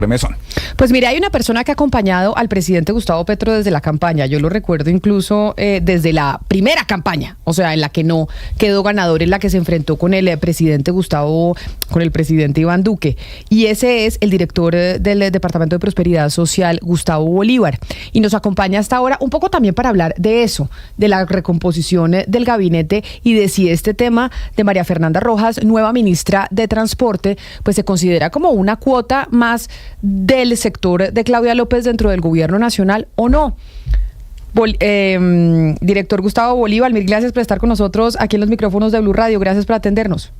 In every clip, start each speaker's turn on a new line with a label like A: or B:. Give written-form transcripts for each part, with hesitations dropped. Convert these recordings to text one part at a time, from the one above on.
A: remesón.
B: Pues mire, hay una persona que ha acompañado al presidente Gustavo Petro desde la campaña. Yo lo recuerdo incluso desde la primera campaña, o sea, en la que no quedó ganador, en la que se enfrentó con el presidente Iván Duque. Y ese es el director del Departamento de Prosperidad Social, Gustavo Bolívar. Y nos acompaña hasta ahora un poco también para hablar de eso, de la recomposición del gabinete y de si este tema de María Fernanda Rojas, nueva ministra de Transporte, pues se considera como una cuota más del sector de Claudia López dentro del gobierno nacional o no. Director Gustavo Bolívar, mil gracias por estar con nosotros aquí en los micrófonos de Blue Radio. Gracias por atendernos.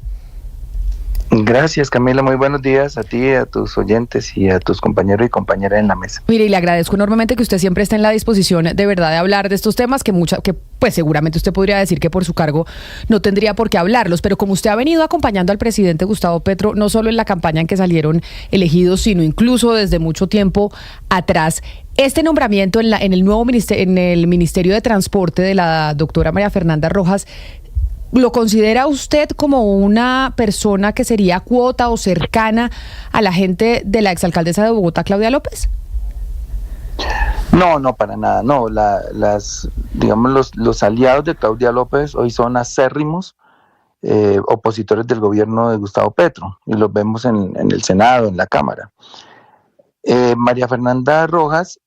C: Gracias, Camila, muy buenos días a ti, a tus oyentes y a tus compañeros y compañeras en la mesa.
B: Mire, y le agradezco enormemente que usted siempre esté en la disposición de verdad de hablar de estos temas que pues seguramente usted podría decir que por su cargo no tendría por qué hablarlos, pero como usted ha venido acompañando al presidente Gustavo Petro, no solo en la campaña en que salieron elegidos, sino incluso desde mucho tiempo atrás, este nombramiento en el nuevo Ministerio de Transporte de la doctora María Fernanda Rojas, ¿lo considera usted como una persona que sería cuota o cercana a la gente de la exalcaldesa de Bogotá, Claudia López?
C: No, para nada. No, los aliados de Claudia López hoy son acérrimos opositores del gobierno de Gustavo Petro, y los vemos en el Senado, en la Cámara. María Fernanda Rojas,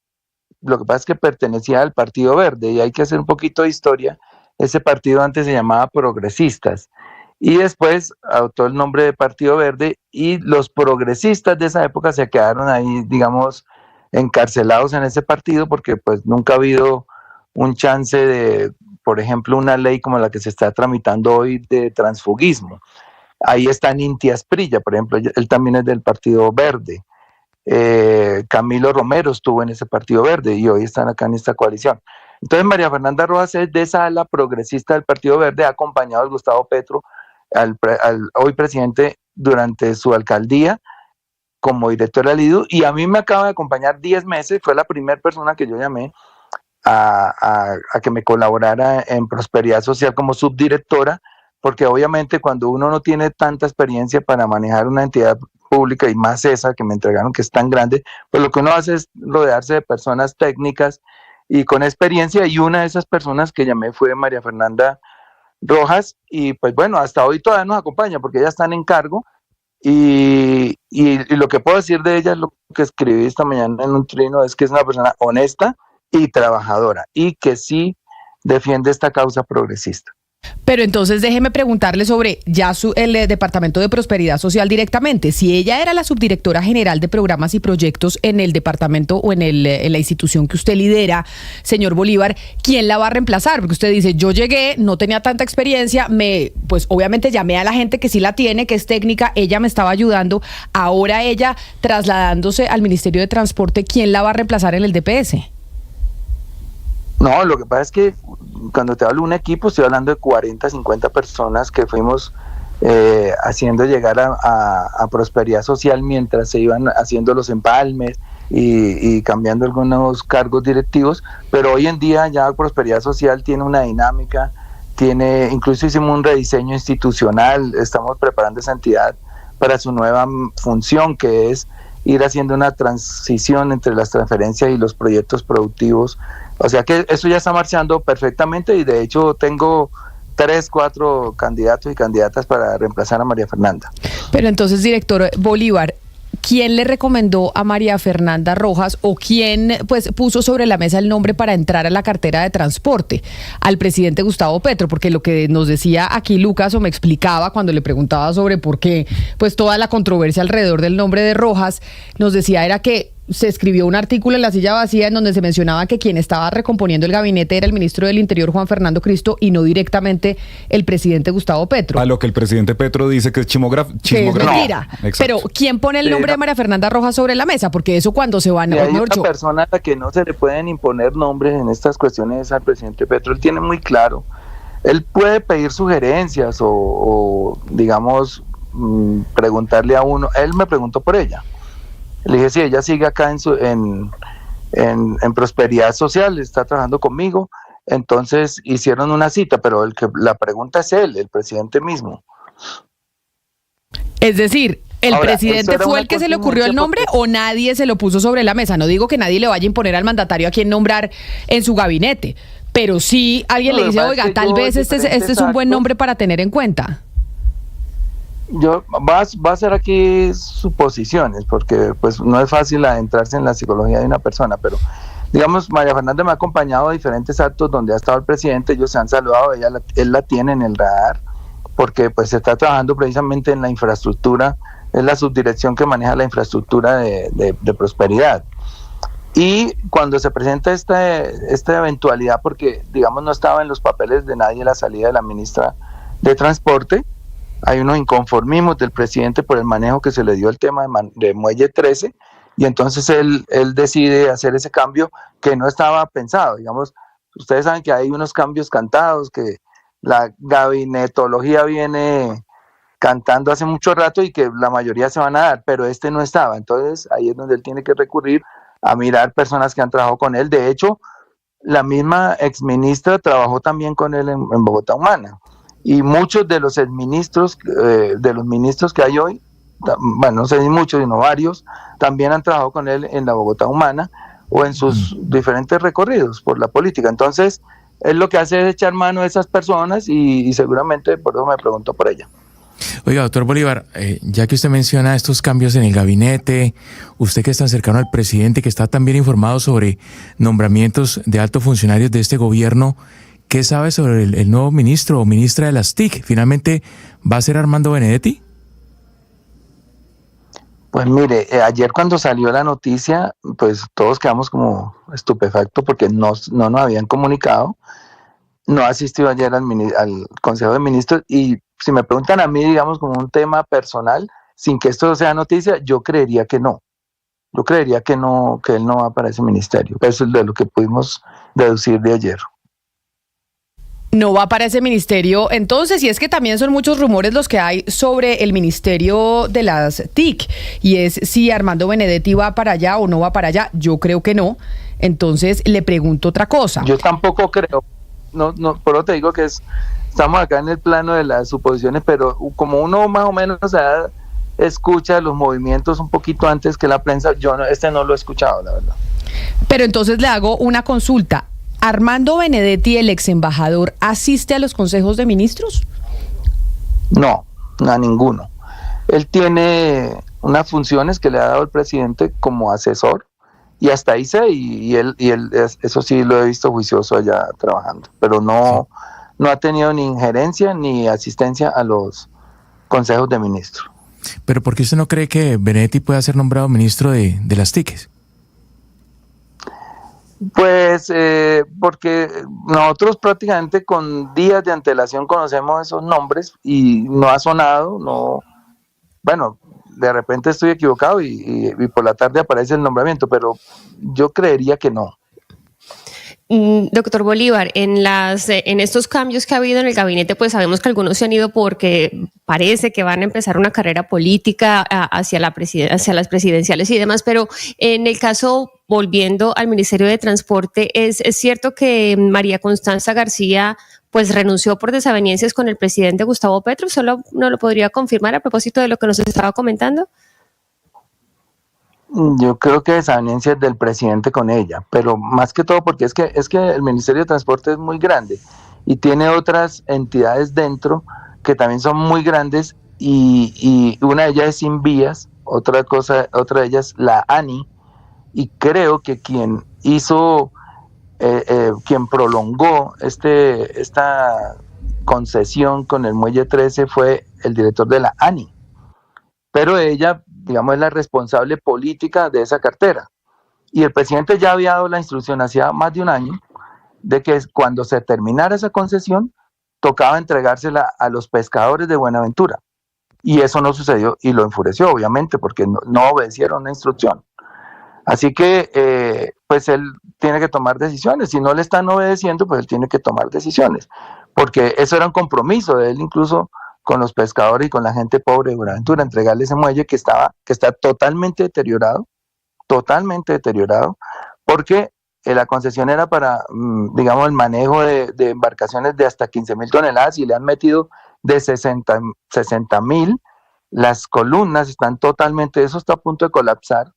C: lo que pasa es que pertenecía al Partido Verde, y hay que hacer un poquito de historia. Ese partido antes se llamaba Progresistas y después adoptó el nombre de Partido Verde, y los progresistas de esa época se quedaron ahí, digamos, encarcelados en ese partido, porque pues nunca ha habido un chance de, por ejemplo, una ley como la que se está tramitando hoy de transfugismo. Ahí está Inti Asprilla, por ejemplo, él también es del Partido Verde. Camilo Romero estuvo en ese Partido Verde y hoy están acá en esta coalición. Entonces María Fernanda Rojas es de esa ala progresista del Partido Verde, ha acompañado a Gustavo Petro, al hoy presidente, durante su alcaldía como director del IDU, y a mí me acaba de acompañar 10 meses, fue la primera persona que yo llamé a que me colaborara en Prosperidad Social como subdirectora, porque obviamente cuando uno no tiene tanta experiencia para manejar una entidad pública, y más esa que me entregaron que es tan grande, pues lo que uno hace es rodearse de personas técnicas y con experiencia, y una de esas personas que llamé fue María Fernanda Rojas, y pues bueno, hasta hoy todavía nos acompaña porque ella está en encargo, y lo que puedo decir de ella es lo que escribí esta mañana en un trino, es que es una persona honesta y trabajadora, y que sí defiende esta causa progresista.
B: Pero entonces déjeme preguntarle sobre el Departamento de Prosperidad Social directamente. Si ella era la subdirectora general de programas y proyectos en el departamento o en la institución que usted lidera, señor Bolívar, ¿quién la va a reemplazar? Porque usted dice, yo llegué, no tenía tanta experiencia, pues obviamente llamé a la gente que sí la tiene, que es técnica, ella me estaba ayudando. Ahora ella trasladándose al Ministerio de Transporte, ¿quién la va a reemplazar en el DPS?
C: No, lo que pasa es que cuando te hablo de un equipo, estoy hablando de 40, 50 personas que fuimos haciendo llegar a Prosperidad Social mientras se iban haciendo los empalmes y cambiando algunos cargos directivos, pero hoy en día ya Prosperidad Social tiene una dinámica, incluso hicimos un rediseño institucional, estamos preparando esa entidad para su nueva función, que es ir haciendo una transición entre las transferencias y los proyectos productivos. O sea que eso ya está marchando perfectamente, y de hecho tengo 3, 4 candidatos y candidatas para reemplazar a María Fernanda.
B: Pero entonces, director Bolívar, ¿quién le recomendó a María Fernanda Rojas o quién pues puso sobre la mesa el nombre para entrar a la cartera de transporte? Al presidente Gustavo Petro, porque lo que nos decía aquí Lucas, o me explicaba cuando le preguntaba sobre por qué pues toda la controversia alrededor del nombre de Rojas, nos decía era que se escribió un artículo en La Silla Vacía en donde se mencionaba que quien estaba recomponiendo el gabinete era el ministro del Interior, Juan Fernando Cristo, y no directamente el presidente Gustavo Petro.
A: A lo que el presidente Petro dice que es chismografía.
B: Que es mentira. No. Pero ¿quién pone el nombre de María Fernanda Rojas sobre la mesa? Porque eso cuando se van...
C: Hay una persona a la que no se le pueden imponer nombres en estas cuestiones al presidente Petro. Él tiene muy claro. Él puede pedir sugerencias o digamos, preguntarle a uno. Él me preguntó por ella. Le dije, sí, ella sigue acá en Prosperidad Social, está trabajando conmigo. Entonces hicieron una cita, pero la pregunta es él, el presidente mismo.
B: Es decir, ¿El
C: Ahora, eso
B: presidente
C: era
B: fue
C: una
B: el que se le ocurrió el
C: contingencia
B: nombre o nadie se lo puso sobre la mesa? No digo que nadie le vaya a imponer al mandatario a quién nombrar en su gabinete, pero sí alguien
C: No,
B: le
C: lo que
B: dice,
C: pasa es
B: oiga,
C: que
B: tal
C: yo
B: vez este es
C: diferentes
B: un buen
C: actos,
B: nombre para tener en cuenta.
C: va a ser aquí suposiciones, porque pues no es fácil adentrarse en la psicología de una persona, pero digamos, María Fernanda me ha acompañado a diferentes actos donde ha estado el presidente, ellos se han saludado, él la tiene en el radar, porque pues se está trabajando precisamente en la infraestructura, es la subdirección que maneja la infraestructura de prosperidad. Y cuando se presenta esta eventualidad, porque digamos no estaba en los papeles de nadie la salida de la ministra de Transporte, hay unos inconformismos del presidente por el manejo que se le dio al tema de Muelle 13, y entonces él decide hacer ese cambio que no estaba pensado. Digamos, ustedes saben que hay unos cambios cantados, que la gabinetología viene cantando hace mucho rato y que la mayoría se van a dar, pero este no estaba. Entonces ahí es donde él tiene que recurrir a mirar personas que han trabajado con él. De hecho, la misma exministra trabajó también con él en Bogotá Humana. Y muchos de los exministros, de los ministros que hay hoy, bueno, no sé si muchos, sino varios, también han trabajado con él en la Bogotá Humana o en sus diferentes recorridos por la política. Entonces, él lo que hace es echar mano a esas personas y seguramente por eso me preguntó por ella.
D: Oiga, doctor Bolívar, ya que usted menciona estos cambios en el gabinete, usted que es tan cercano al presidente, que está tan bien informado sobre nombramientos de altos funcionarios de este gobierno, ¿qué sabe sobre el nuevo ministro o ministra de las TIC? ¿Finalmente va a ser Armando Benedetti?
C: Pues mire, ayer cuando salió la noticia, pues todos quedamos como estupefactos porque no nos habían comunicado. No asistió ayer al Consejo de Ministros, y si me preguntan a mí, digamos, como un tema personal, sin que esto sea noticia, yo creería que no. Yo creería que no, que él no va para ese ministerio. Eso es de lo que pudimos deducir de ayer.
B: No va para ese ministerio. Entonces, y es que también son muchos rumores los que hay sobre el ministerio de las TIC, y es si Armando Benedetti va para allá o no va para allá. Yo creo que no. Entonces, le pregunto otra cosa.
C: Yo tampoco creo. No, por eso te digo que estamos acá en el plano de las suposiciones, pero como uno más o menos escucha los movimientos un poquito antes que la prensa, yo no lo he escuchado, la verdad.
B: Pero entonces le hago una consulta. ¿Armando Benedetti, el ex embajador, asiste a los consejos de ministros?
C: No, a ninguno. Él tiene unas funciones que le ha dado el presidente como asesor, y hasta ahí sé, y él eso sí lo he visto juicioso allá trabajando, pero no ha tenido ni injerencia ni asistencia a los consejos de ministros.
D: ¿Pero por qué usted no cree que Benedetti pueda ser nombrado ministro de las TIC?
C: Pues porque nosotros prácticamente con días de antelación conocemos esos nombres y no ha sonado, bueno, de repente estoy equivocado y por la tarde aparece el nombramiento, pero yo creería que no.
E: Doctor Bolívar, en estos cambios que ha habido en el gabinete, pues sabemos que algunos se han ido porque parece que van a empezar una carrera política hacia las presidenciales y demás, pero en el caso, volviendo al Ministerio de Transporte, ¿es cierto que María Constanza García pues renunció por desavenencias con el presidente Gustavo Petro? ¿Solo no lo podría confirmar a propósito de lo que nos estaba comentando?
C: Yo creo que desavenencias del presidente con ella, pero más que todo porque es que el Ministerio de Transporte es muy grande y tiene otras entidades dentro que también son muy grandes, y una de ellas es Invías, otra de ellas la ANI, y creo que quien prolongó esta concesión con el Muelle 13 fue el director de la ANI, pero ella, digamos, es la responsable política de esa cartera. Y el presidente ya había dado la instrucción hacía más de un año de que cuando se terminara esa concesión, tocaba entregársela a los pescadores de Buenaventura. Y eso no sucedió, y lo enfureció, obviamente, porque no obedecieron la instrucción. Así que, pues él tiene que tomar decisiones. Si no le están obedeciendo, pues él tiene que tomar decisiones. Porque eso era un compromiso de él, incluso con los pescadores y con la gente pobre de Buenaventura, entregarle ese muelle que está totalmente deteriorado, porque la concesión era para, digamos, el manejo de embarcaciones de hasta 15,000 toneladas, y le han metido de 60,000, las columnas están totalmente, eso está a punto de colapsar.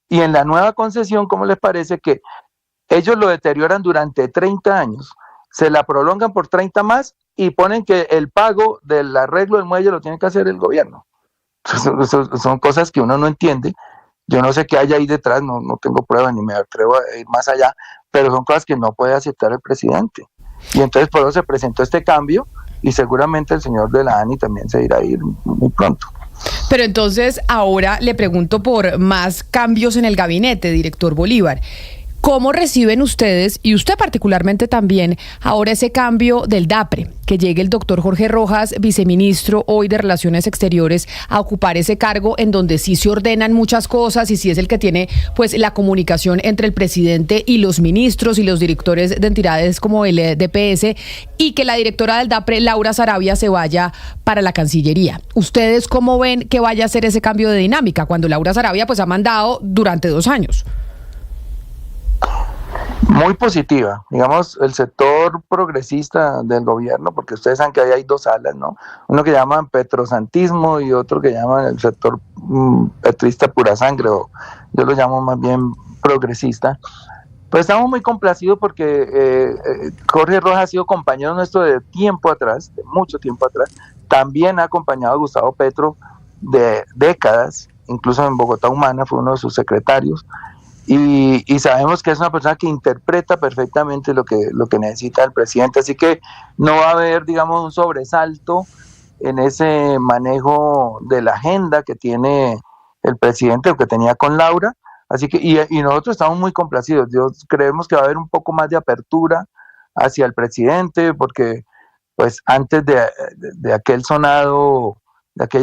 C: Y en la nueva concesión, ¿cómo les parece que ellos lo deterioran durante 30 años? Se la prolongan por 30 más y ponen que el pago del arreglo del muelle lo tiene que hacer el gobierno. Son cosas que uno no entiende. Yo no sé qué hay ahí detrás, no tengo pruebas ni me atrevo a ir más allá, pero son cosas que no puede aceptar el presidente. Y entonces por eso se presentó este cambio y seguramente el señor de la ANI también se irá a ir muy pronto.
B: Pero entonces ahora le pregunto por más cambios en el gabinete, director Bolívar. ¿Cómo reciben ustedes, y usted particularmente también, ahora ese cambio del DAPRE? Que llegue el doctor Jorge Rojas, viceministro hoy de Relaciones Exteriores, a ocupar ese cargo en donde sí se ordenan muchas cosas y sí es el que tiene pues la comunicación entre el presidente y los ministros y los directores de entidades como el DPS, y que la directora del DAPRE, Laura Sarabia, se vaya para la Cancillería. ¿Ustedes cómo ven que vaya a ser ese cambio de dinámica cuando Laura Sarabia pues ha mandado durante 2 años?
C: Muy positiva, digamos, el sector progresista del gobierno, porque ustedes saben que ahí hay 2 alas, ¿no? Uno que llaman petrosantismo y otro que llaman el sector petrista pura sangre, o yo lo llamo más bien progresista. Pues estamos muy complacidos porque Jorge Rojas ha sido compañero nuestro de tiempo atrás, de mucho tiempo atrás. También ha acompañado a Gustavo Petro de décadas, incluso en Bogotá Humana fue uno de sus secretarios. Y sabemos que es una persona que interpreta perfectamente lo que necesita el presidente, así que no va a haber, digamos, un sobresalto en ese manejo de la agenda que tiene el presidente o que tenía con Laura, así que y nosotros estamos muy complacidos. Creemos que va a haber un poco más de apertura hacia el presidente, porque pues antes de aquella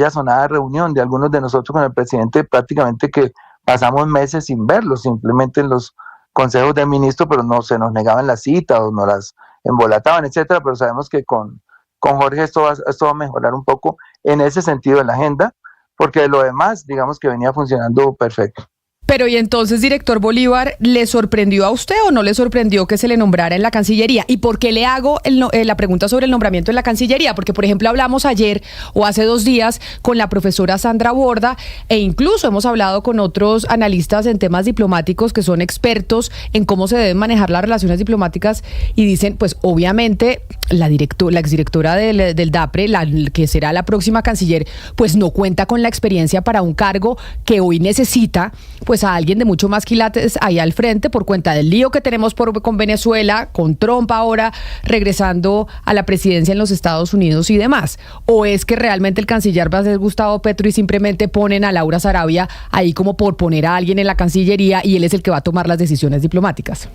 C: sonada reunión de algunos de nosotros con el presidente, prácticamente que pasamos meses sin verlos, simplemente en los consejos de ministros, pero no se nos negaban las citas o nos las embolataban, etcétera. Pero sabemos que con Jorge esto va a mejorar un poco en ese sentido en la agenda, porque de lo demás, digamos que venía funcionando perfecto.
B: Pero y entonces, director Bolívar, ¿le sorprendió a usted o no le sorprendió que se le nombrara en la Cancillería? ¿Y por qué le hago la pregunta sobre el nombramiento en la Cancillería? Porque, por ejemplo, hablamos ayer o hace 2 días con la profesora Sandra Borda, e incluso hemos hablado con otros analistas en temas diplomáticos que son expertos en cómo se deben manejar las relaciones diplomáticas, y dicen, pues obviamente la exdirectora del DAPRE, que será la próxima canciller, pues no cuenta con la experiencia para un cargo que hoy necesita pues a alguien de mucho más quilates ahí al frente, por cuenta del lío que tenemos con Venezuela, con Trump ahora regresando a la presidencia en los Estados Unidos y demás. ¿O es que realmente el canciller va a ser Gustavo Petro y simplemente ponen a Laura Sarabia ahí como por poner a alguien en la Cancillería y él es el que va a tomar las decisiones diplomáticas?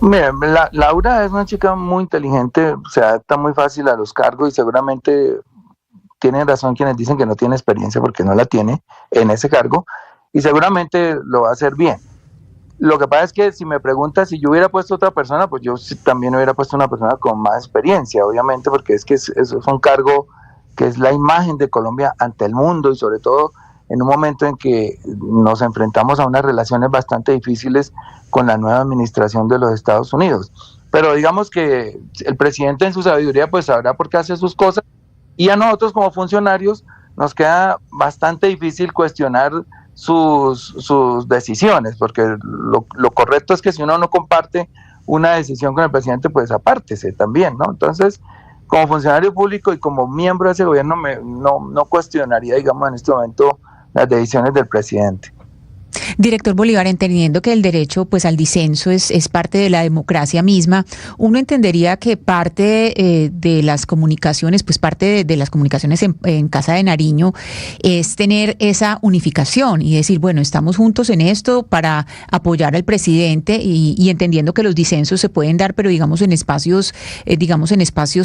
C: Mira, Laura es una chica muy inteligente, se adapta muy fácil a los cargos y seguramente tienen razón quienes dicen que no tiene experiencia, porque no la tiene en ese cargo, y seguramente lo va a hacer bien. Lo que pasa es que si me preguntas si yo hubiera puesto otra persona, pues yo también hubiera puesto una persona con más experiencia, obviamente, porque es que es un cargo que es la imagen de Colombia ante el mundo, y sobre todo en un momento en que nos enfrentamos a unas relaciones bastante difíciles con la nueva administración de los Estados Unidos. Pero digamos que el presidente en su sabiduría pues sabrá por qué hace sus cosas, y a nosotros como funcionarios nos queda bastante difícil cuestionar sus decisiones, porque lo correcto es que si uno no comparte una decisión con el presidente, pues apártese también, ¿no? Entonces, como funcionario público y como miembro de ese gobierno, no cuestionaría, digamos, en este momento las decisiones del presidente.
F: Director Bolívar, entendiendo que el derecho pues al disenso es parte de la democracia misma, uno entendería que parte de las comunicaciones, pues parte de las comunicaciones en Casa de Nariño es tener esa unificación y decir, bueno, estamos juntos en esto para apoyar al presidente y entendiendo que los disensos se pueden dar, pero digamos en espacios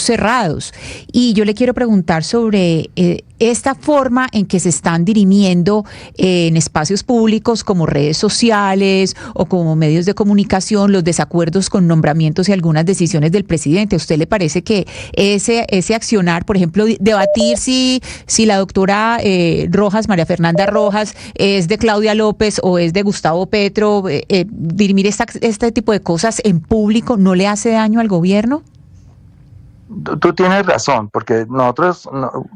F: cerrados. Y yo le quiero preguntar sobre esta forma en que se están dirimiendo en espacios públicos como redes sociales o como medios de comunicación los desacuerdos con nombramientos y algunas decisiones del presidente. ¿A usted le parece que ese accionar, por ejemplo, debatir si la doctora Rojas, María Fernanda Rojas, es de Claudia López o es de Gustavo Petro, dirimir este tipo de cosas en público, no le hace daño al gobierno?
C: tú tienes razón, porque nosotros,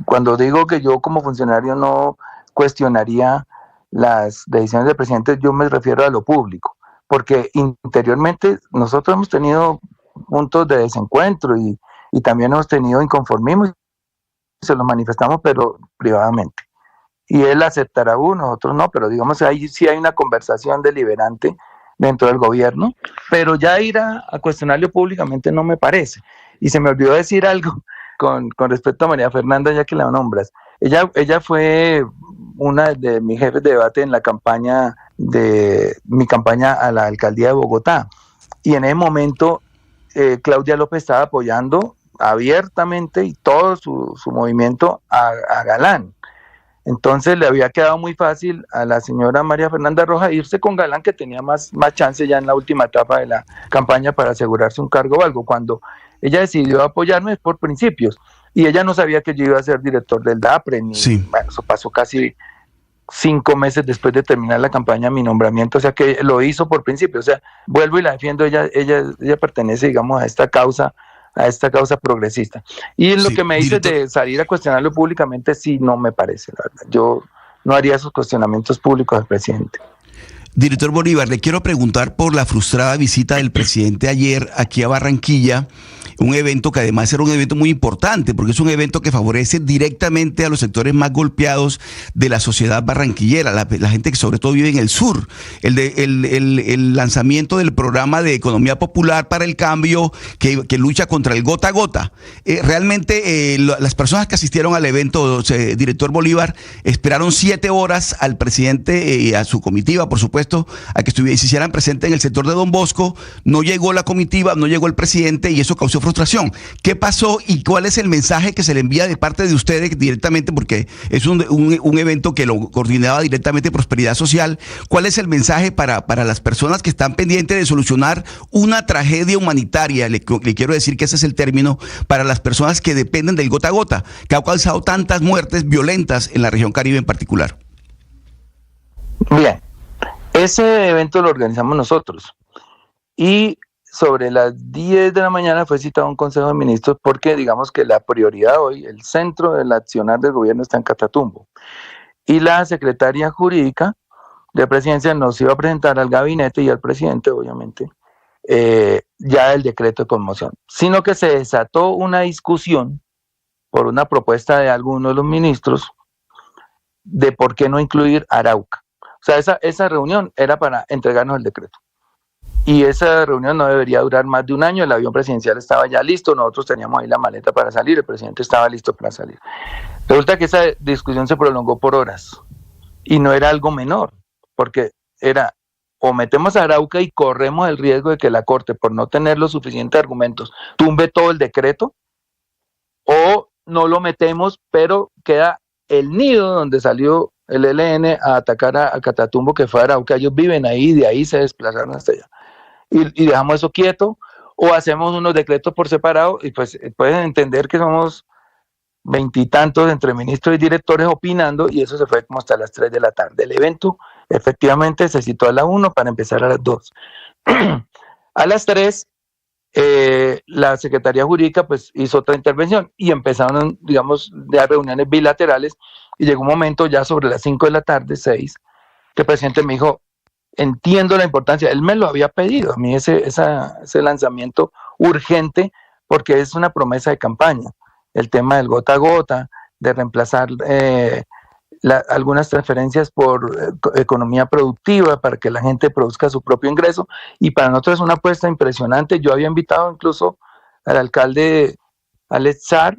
C: cuando digo que yo como funcionario no cuestionaría las decisiones del presidente, yo me refiero a lo público, porque interiormente nosotros hemos tenido puntos de desencuentro y también hemos tenido inconformismo, se lo manifestamos, pero privadamente. Y él aceptará uno, otros no, pero digamos ahí sí hay una conversación deliberante dentro del gobierno, pero ya ir a cuestionarlo públicamente no me parece. Y se me olvidó decir algo con respecto a María Fernanda, ya que la nombras. Ella fue una de mis jefes de debate en la campaña mi campaña a la alcaldía de Bogotá. Y en ese momento Claudia López estaba apoyando abiertamente y todo su movimiento a Galán. Entonces le había quedado muy fácil a la señora María Fernanda Rojas irse con Galán, que tenía más chance ya en la última etapa de la campaña para asegurarse un cargo o algo. Cuando ella decidió apoyarme es por principios, y ella no sabía que yo iba a ser director del DAPRE, bueno, eso pasó casi 5 meses después de terminar la campaña, mi nombramiento, o sea que lo hizo por principio. O sea, vuelvo y la defiendo, ella pertenece, digamos, a esta causa progresista. Y lo que me dices de salir a cuestionarlo públicamente, sí, no me parece, la verdad. Yo no haría esos cuestionamientos públicos al presidente.
G: Director Bolívar, le quiero preguntar por la frustrada visita del presidente ayer aquí a Barranquilla, un evento que además era un evento muy importante, porque es un evento que favorece directamente a los sectores más golpeados de la sociedad barranquillera, la gente que sobre todo vive en el sur. El lanzamiento del programa de economía popular para el cambio que lucha contra el gota a gota. Realmente las personas que asistieron al evento, director Bolívar, esperaron 7 horas al presidente y a su comitiva, por supuesto, a que se hicieran presentes en el sector de Don Bosco. No llegó la comitiva, no llegó el presidente, y eso causó frustración. ¿Qué pasó y cuál es el mensaje que se le envía de parte de ustedes directamente? Porque es un evento que lo coordinaba directamente Prosperidad Social. ¿Cuál es el mensaje para las personas que están pendientes de solucionar una tragedia humanitaria? Le quiero decir que ese es el término, para las personas que dependen del gota a gota, que ha causado tantas muertes violentas en la región Caribe en particular.
C: Bien, ese evento lo organizamos nosotros, y sobre las 10 de la mañana fue citado un consejo de ministros, porque digamos que la prioridad hoy, el centro del accionar del gobierno está en Catatumbo, y la secretaria jurídica de presidencia nos iba a presentar al gabinete y al presidente, obviamente, ya el decreto de conmoción, sino que se desató una discusión por una propuesta de algunos de los ministros de por qué no incluir Arauca. O sea, esa reunión era para entregarnos el decreto. Y esa reunión no debería durar más de un año. El avión presidencial estaba ya listo, nosotros teníamos ahí la maleta para salir, el presidente estaba listo para salir. Resulta que esa discusión se prolongó por horas, y no era algo menor, porque era o metemos a Arauca y corremos el riesgo de que la Corte, por no tener los suficientes argumentos, tumbe todo el decreto, o no lo metemos, pero queda el nido donde salió el ELN a atacar a Catatumbo, que fue Arauca. Ellos viven ahí, de ahí se desplazaron hasta allá. Y dejamos eso quieto, o hacemos unos decretos por separado, y pues pueden entender que somos 20 y tantos entre ministros y directores opinando, y eso se fue como hasta las 3 de la tarde. El evento efectivamente se citó a la 1 para empezar a las 2. A las 3, la Secretaría Jurídica pues hizo otra intervención, y empezaron, digamos, ya reuniones bilaterales, y llegó un momento ya sobre las 5 de la tarde, 6, que el presidente me dijo: entiendo la importancia, él me lo había pedido a mí, ese lanzamiento urgente, porque es una promesa de campaña, el tema del gota a gota, de reemplazar algunas transferencias por economía productiva para que la gente produzca su propio ingreso, y para nosotros es una apuesta impresionante. Yo había invitado incluso al alcalde Alex Sar,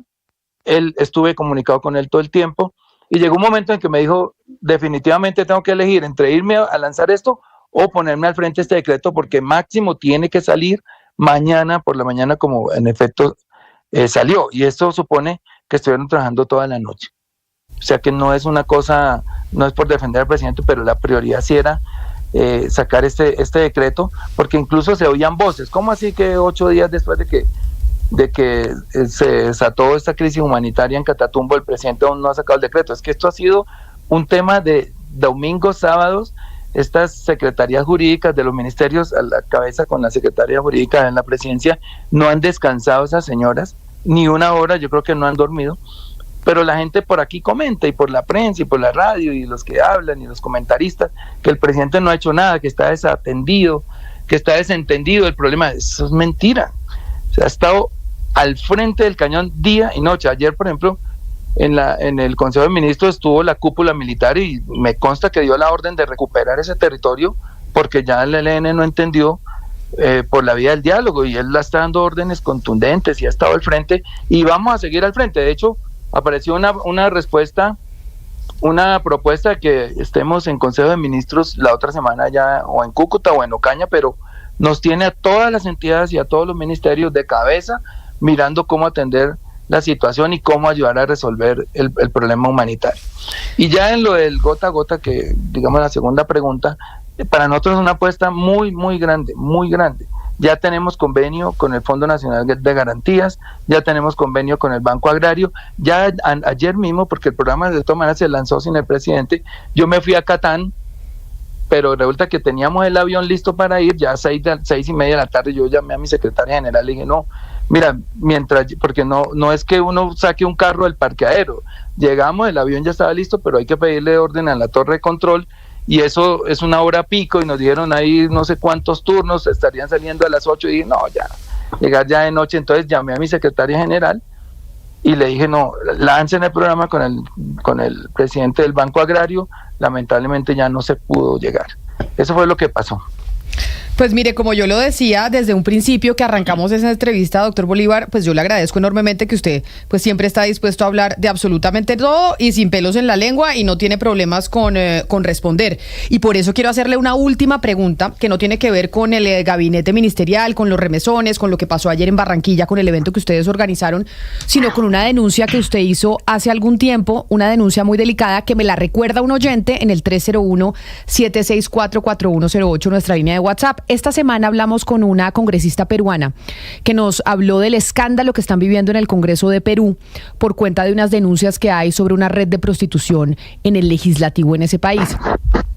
C: estuve comunicado con él todo el tiempo, y llegó un momento en que me dijo: definitivamente tengo que elegir entre irme a lanzar esto o ponerme al frente de este decreto, porque máximo tiene que salir mañana por la mañana, como en efecto salió, y esto supone que estuvieron trabajando toda la noche. O sea que no es una cosa, no es por defender al presidente, pero la prioridad sí era sacar este decreto, porque incluso se oían voces: ¿cómo así que 8 días después de que se desató esta crisis humanitaria en Catatumbo, el presidente aún no ha sacado el decreto? Es que esto ha sido un tema de domingos, sábados. Estas secretarías jurídicas de los ministerios, a la cabeza con la secretaria jurídica en la presidencia, no han descansado esas señoras ni una hora, yo creo que no han dormido, pero la gente por aquí comenta, y por la prensa, y por la radio, y los que hablan, y los comentaristas, que el presidente no ha hecho nada, que está desatendido, que está desentendido. El problema, eso es mentira. O sea, ha estado al frente del cañón día y noche. Ayer, por ejemplo, en el Consejo de Ministros estuvo la cúpula militar y me consta que dio la orden de recuperar ese territorio porque ya el ELN no entendió por la vía del diálogo, y él está dando órdenes contundentes y ha estado al frente, y vamos a seguir al frente. De hecho, apareció una respuesta, una propuesta de que estemos en Consejo de Ministros la otra semana ya, o en Cúcuta o en Ocaña, pero nos tiene a todas las entidades y a todos los ministerios de cabeza mirando cómo atender la situación y cómo ayudar a resolver el problema humanitario. Y ya en lo del gota a gota, que digamos la segunda pregunta, para nosotros es una apuesta muy, muy grande, muy grande. Ya tenemos convenio con el Fondo Nacional de Garantías, ya tenemos convenio con el Banco Agrario, ya ayer mismo, porque el programa de todas maneras se lanzó sin el presidente, yo me fui a Catán, pero resulta que teníamos el avión listo para ir, ya a 6:30 de la tarde, yo llamé a mi secretaria general y le dije, no, mira, porque no es que uno saque un carro del parqueadero, llegamos, el avión ya estaba listo, pero hay que pedirle orden a la torre de control, y eso es una hora pico, y nos dijeron ahí no sé cuántos turnos, estarían saliendo a las 8, y dije, no, ya, llegar ya de noche. Entonces llamé a mi secretaria general y le dije, no, lancen el programa con el presidente del Banco Agrario. Lamentablemente ya no se pudo llegar. Eso fue lo que pasó.
B: Pues mire, como yo lo decía desde un principio que arrancamos esa entrevista, doctor Bolívar, pues yo le agradezco enormemente que usted pues siempre está dispuesto a hablar de absolutamente todo y sin pelos en la lengua, y no tiene problemas con responder. Y por eso quiero hacerle una última pregunta que no tiene que ver con el gabinete ministerial, con los remesones, con lo que pasó ayer en Barranquilla, con el evento que ustedes organizaron, sino con una denuncia que usted hizo hace algún tiempo, una denuncia muy delicada que me la recuerda un oyente en el 301-764-4108, nuestra línea de WhatsApp. Esta semana hablamos con una congresista peruana que nos habló del escándalo que están viviendo en el Congreso de Perú por cuenta de unas denuncias que hay sobre una red de prostitución en el legislativo en ese país.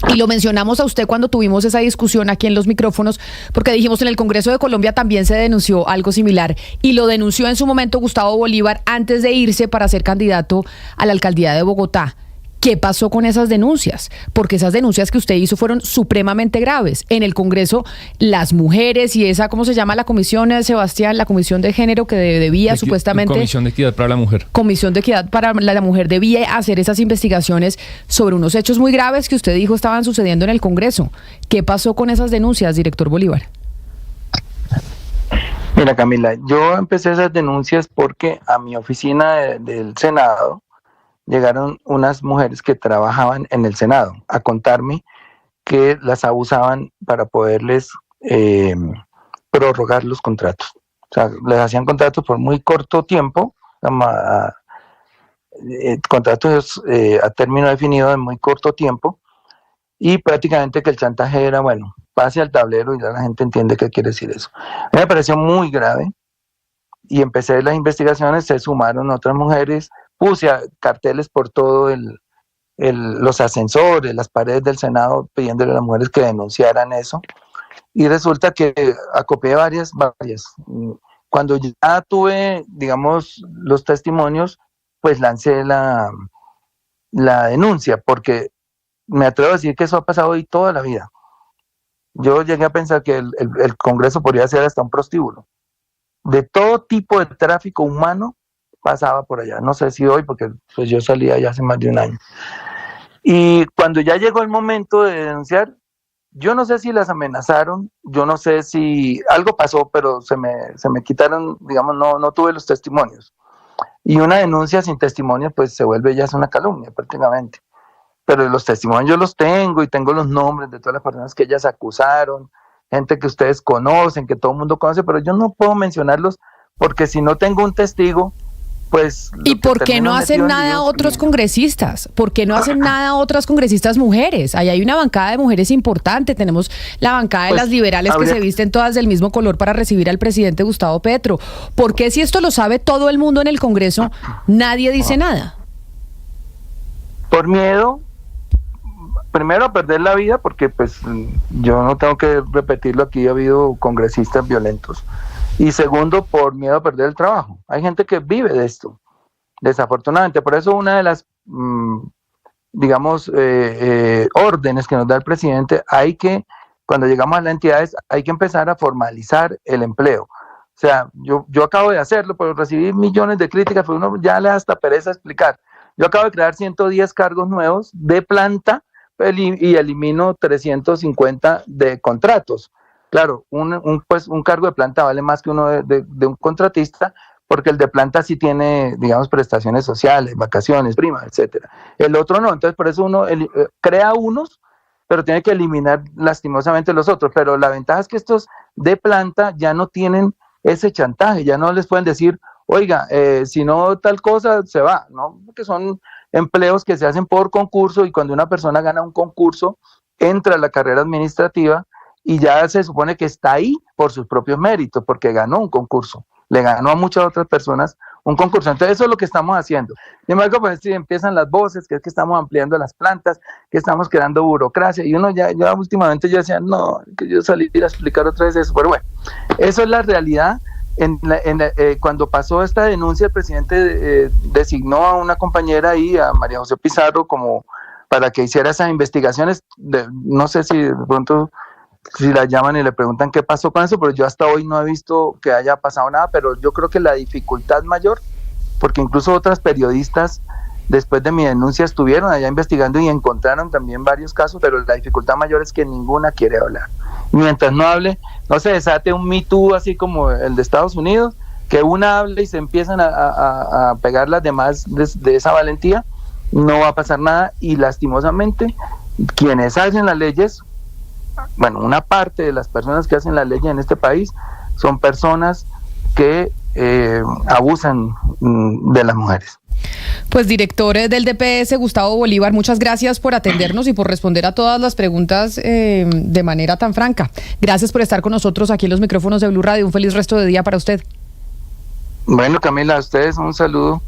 B: Y lo mencionamos a usted cuando tuvimos esa discusión aquí en los micrófonos, porque dijimos en el Congreso de Colombia también se denunció algo similar, y lo denunció en su momento Gustavo Bolívar antes de irse para ser candidato a la alcaldía de Bogotá. ¿Qué pasó con esas denuncias? Porque esas denuncias que usted hizo fueron supremamente graves. En el Congreso, las mujeres y esa, ¿cómo se llama la comisión, Sebastián? La comisión de género que debía supuestamente...
A: Comisión de Equidad para la Mujer.
B: Comisión de Equidad para la Mujer debía hacer esas investigaciones sobre unos hechos muy graves que usted dijo estaban sucediendo en el Congreso. ¿Qué pasó con esas denuncias, director Bolívar?
C: Mira, Camila, yo empecé esas denuncias porque a mi oficina del Senado llegaron unas mujeres que trabajaban en el Senado a contarme que las abusaban para poderles prorrogar los contratos. O sea, les hacían contratos por muy corto tiempo, contratos a término definido de muy corto tiempo, y prácticamente que el chantaje era, bueno, pase al tablero y ya la gente entiende qué quiere decir eso. A mí me pareció muy grave y empecé las investigaciones, se sumaron otras mujeres, puse carteles por todo los ascensores, las paredes del Senado, pidiéndole a las mujeres que denunciaran eso, y resulta que acopié varias. Cuando ya tuve, digamos, los testimonios, pues lancé la denuncia, porque me atrevo a decir que eso ha pasado hoy toda la vida. Yo llegué a pensar que el Congreso podría ser hasta un prostíbulo. De todo tipo de tráfico humano pasaba por allá. No sé si hoy, porque pues yo salía ya hace más de un año. Y cuando ya llegó el momento de denunciar, yo no sé si las amenazaron, yo no sé si algo pasó, pero se me quitaron, digamos, no tuve los testimonios. Y una denuncia sin testimonios, pues se vuelve ya una calumnia prácticamente. Pero los testimonios yo los tengo, y tengo los nombres de todas las personas que ellas acusaron, gente que ustedes conocen, que todo el mundo conoce, pero yo no puedo mencionarlos porque si no tengo un testigo, pues...
B: ¿Y por qué no hacen nada otros congresistas? ¿Por qué no hacen nada otras congresistas mujeres? Ahí hay una bancada de mujeres importante, tenemos la bancada de las liberales que se visten todas del mismo color para recibir al presidente Gustavo Petro. ¿Por qué, si esto lo sabe todo el mundo en el Congreso, nadie dice nada?
C: Por miedo, primero a perder la vida, porque pues yo no tengo que repetirlo, aquí ha habido congresistas violentos, y segundo, por miedo a perder el trabajo. Hay gente que vive de esto, desafortunadamente. Por eso una de las, órdenes que nos da el presidente, cuando llegamos a las entidades, hay que empezar a formalizar el empleo. O sea, yo acabo de hacerlo, pero recibí millones de críticas, pero uno ya le da hasta pereza explicar. Yo acabo de crear 110 cargos nuevos de planta y elimino 350 de contratos. Claro, un cargo de planta vale más que uno de un contratista, porque el de planta sí tiene, digamos, prestaciones sociales, vacaciones, primas, etcétera. El otro no, entonces por eso uno crea unos, pero tiene que eliminar lastimosamente los otros. Pero la ventaja es que estos de planta ya no tienen ese chantaje, ya no les pueden decir, oiga, si no tal cosa, se va, ¿no? Porque son empleos que se hacen por concurso, y cuando una persona gana un concurso, entra a la carrera administrativa y ya se supone que está ahí por sus propios méritos, porque ganó un concurso, le ganó a muchas otras personas un concurso. Entonces eso es lo que estamos haciendo. Sin embargo, pues sí, empiezan las voces, que es que estamos ampliando las plantas, que estamos creando burocracia, y uno ya últimamente ya decía, no, que yo salí a explicar otra vez eso, pero bueno, eso es la realidad. Cuando pasó esta denuncia, el presidente designó a una compañera ahí, a María José Pizarro, como para que hiciera esas investigaciones. No sé si de pronto si la llaman y le preguntan qué pasó con eso, pero yo hasta hoy no he visto que haya pasado nada. Pero yo creo que la dificultad mayor, porque incluso otras periodistas después de mi denuncia estuvieron allá investigando y encontraron también varios casos, pero la dificultad mayor es que ninguna quiere hablar. Mientras no hable, no se desate un Me Too así como el de Estados Unidos, que una hable y se empiezan a pegar las demás de esa valentía, no va a pasar nada. Y lastimosamente quienes hacen las leyes, bueno, una parte de las personas que hacen las leyes en este país son personas que abusan de las mujeres.
B: Pues director del DPS, Gustavo Bolívar, muchas gracias por atendernos y por responder a todas las preguntas de manera tan franca. Gracias por estar con nosotros aquí en los micrófonos de Blue Radio. Un feliz resto de día para usted.
C: Bueno, Camila, a ustedes un saludo.